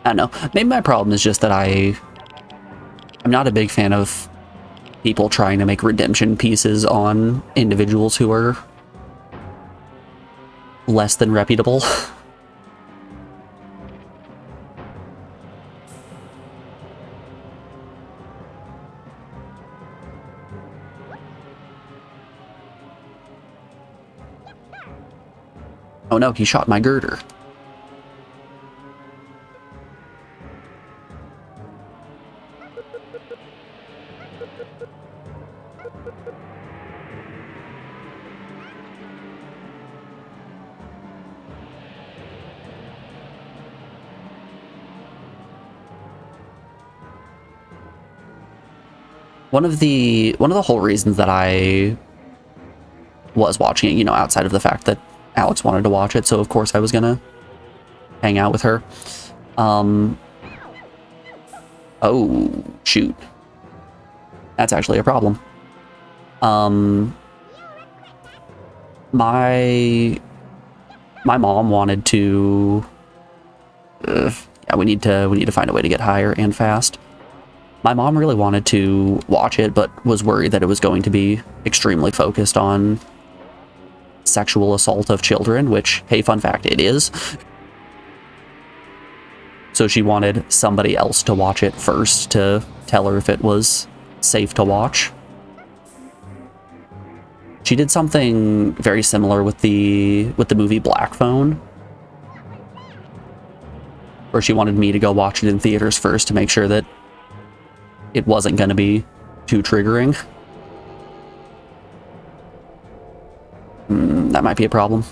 I don't know. Maybe my problem is just that I'm not a big fan of people trying to make redemption pieces on individuals who are less than reputable. Oh no, he shot my girder. One of the whole reasons that I was watching it, you know, outside of the fact that Alex wanted to watch it, so of course I was gonna hang out with her. Oh, shoot. That's actually a problem. My mom wanted to... yeah, we need to find a way to get higher and fast. My mom really wanted to watch it, but was worried that it was going to be extremely focused on sexual assault of children, which, hey, fun fact, it is. So she wanted somebody else to watch it first to tell her if it was safe to watch. She did something very similar with the movie Black Phone, where she wanted me to go watch it in theaters first to make sure that it wasn't going to be too triggering. That might be a problem.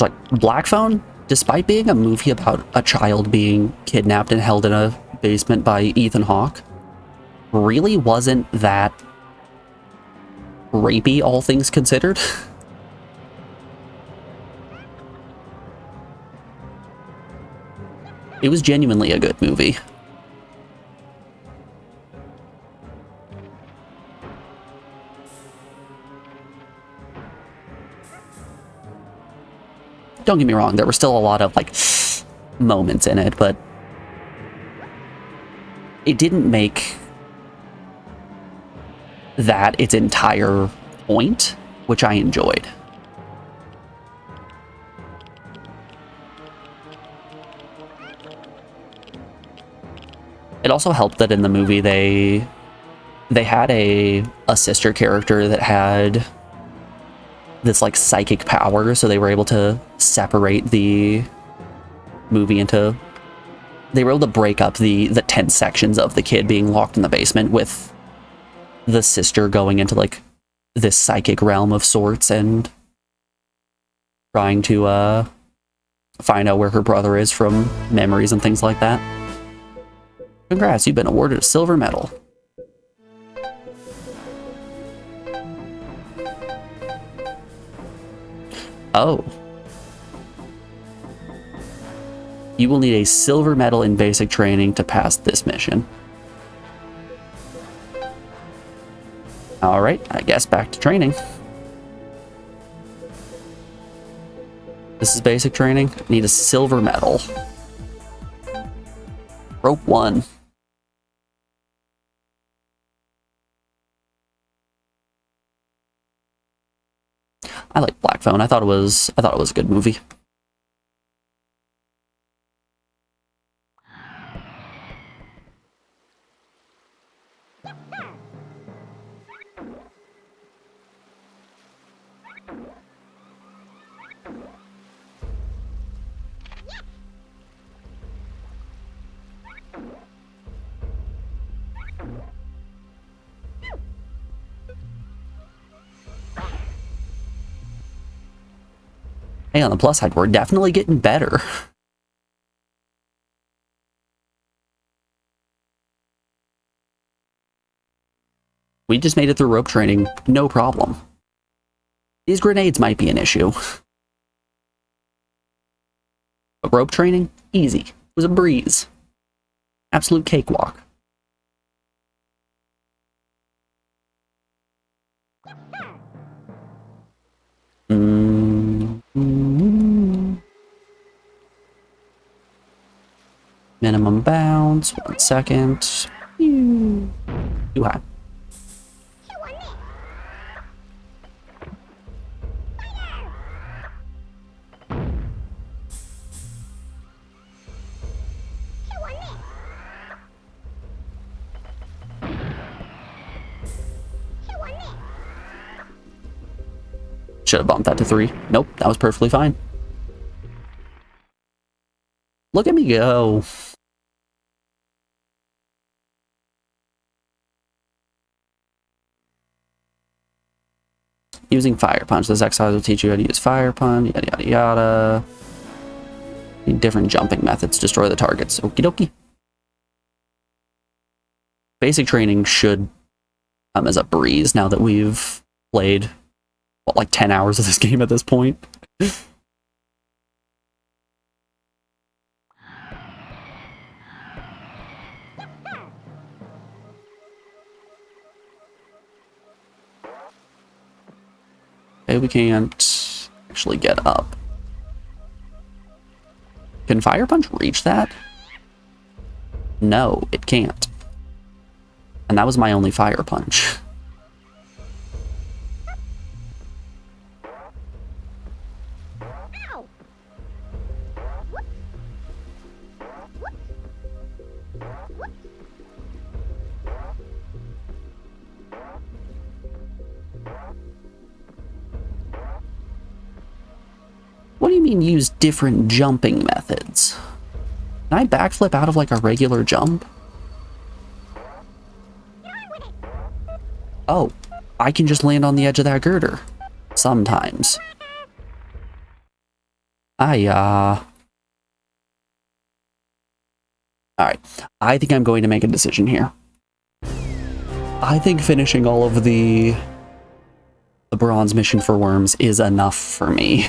Like, Black Phone, despite being a movie about a child being kidnapped and held in a basement by Ethan Hawke, really wasn't that rapey, all things considered. It was genuinely a good movie. Don't get me wrong, there were still a lot of, like, moments in it, but it didn't make that its entire point, which I enjoyed. It also helped that in the movie they had a sister character that had this, like, psychic power, so they were able to separate the movie into... They were able to break up the tense sections of the kid being locked in the basement with the sister going into, like, this psychic realm of sorts and trying to find out where her brother is from memories and things like that. Congrats, you've been awarded a silver medal. Oh. You will need a silver medal in basic training to pass this mission. Alright, I guess back to training. This is basic training. I need a silver medal. Rope 1. I like Black Phone. I thought it was a good movie. Hey, on the plus side, we're definitely getting better. We just made it through rope training, no problem. These grenades might be an issue. But rope training, easy. It was a breeze. Absolute cakewalk. Minimum bounce, 1 second. Too high. Should have bumped that to 3. Nope, that was perfectly fine. Look at me go. Using Fire Punch. This exercise will teach you how to use Fire Punch, yada yada yada. Need different jumping methods. Destroy the targets. Okie dokie. Basic training should come as a breeze now that we've played, what, like 10 hours of this game at this point? Okay, we can't actually get up. Can Fire Punch reach that? No, it can't. And that was my only Fire Punch. What do you mean use different jumping methods? Can I backflip out of like a regular jump? Oh, I can just land on the edge of that girder. Sometimes. Alright, I think I'm going to make a decision here. I think finishing all of the bronze mission for worms is enough for me.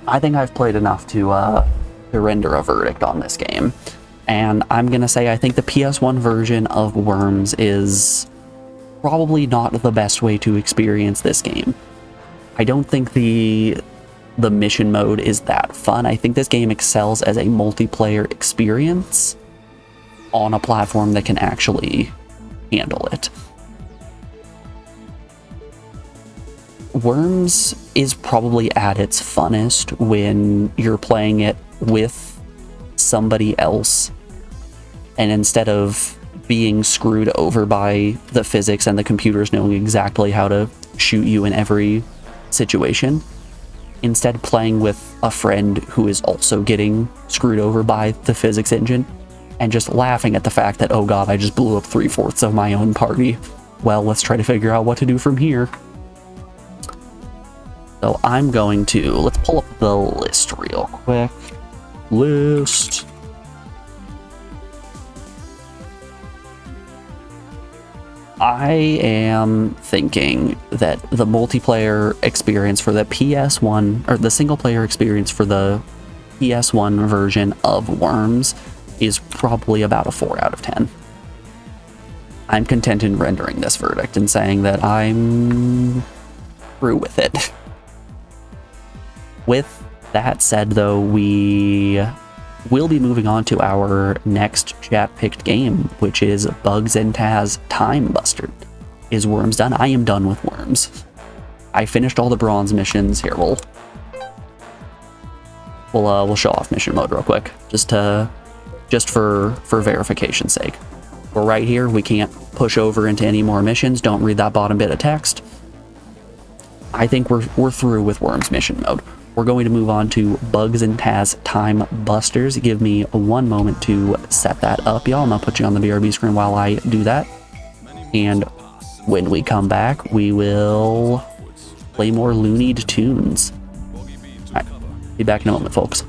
I think I've played enough to render a verdict on this game. And I'm gonna say I think the PS1 version of Worms is probably not the best way to experience this game. I don't think the mission mode is that fun. I think this game excels as a multiplayer experience on a platform that can actually handle it. Worms is probably at its funnest when you're playing it with somebody else, and instead of being screwed over by the physics and the computers knowing exactly how to shoot you in every situation, instead playing with a friend who is also getting screwed over by the physics engine and just laughing at the fact that, oh god, I just blew up 3/4 of my own party. Well, let's try to figure out what to do from here. So I'm going to, let's pull up the list real quick. List. I am thinking that the multiplayer experience for the PS1, or the single player experience for the PS1 version of Worms is probably about a 4 out of 10. I'm content in rendering this verdict and saying that I'm through with it. With that said, though, we will be moving on to our next chat-picked game, which is Bugs and Taz Time Buster. Is Worms done? I am done with Worms. I finished all the bronze missions. Here, we'll show off mission mode real quick, just for verification's sake. We're right here. We can't push over into any more missions. Don't read that bottom bit of text. I think we're through with Worms mission mode. We're going to move on to Bugs and Taz Time Busters. Give me 1 moment to set that up, y'all. I'm gonna put you on the BRB screen while I do that. And when we come back, we will play more Looneyed tunes. Alright, be back in a moment, folks.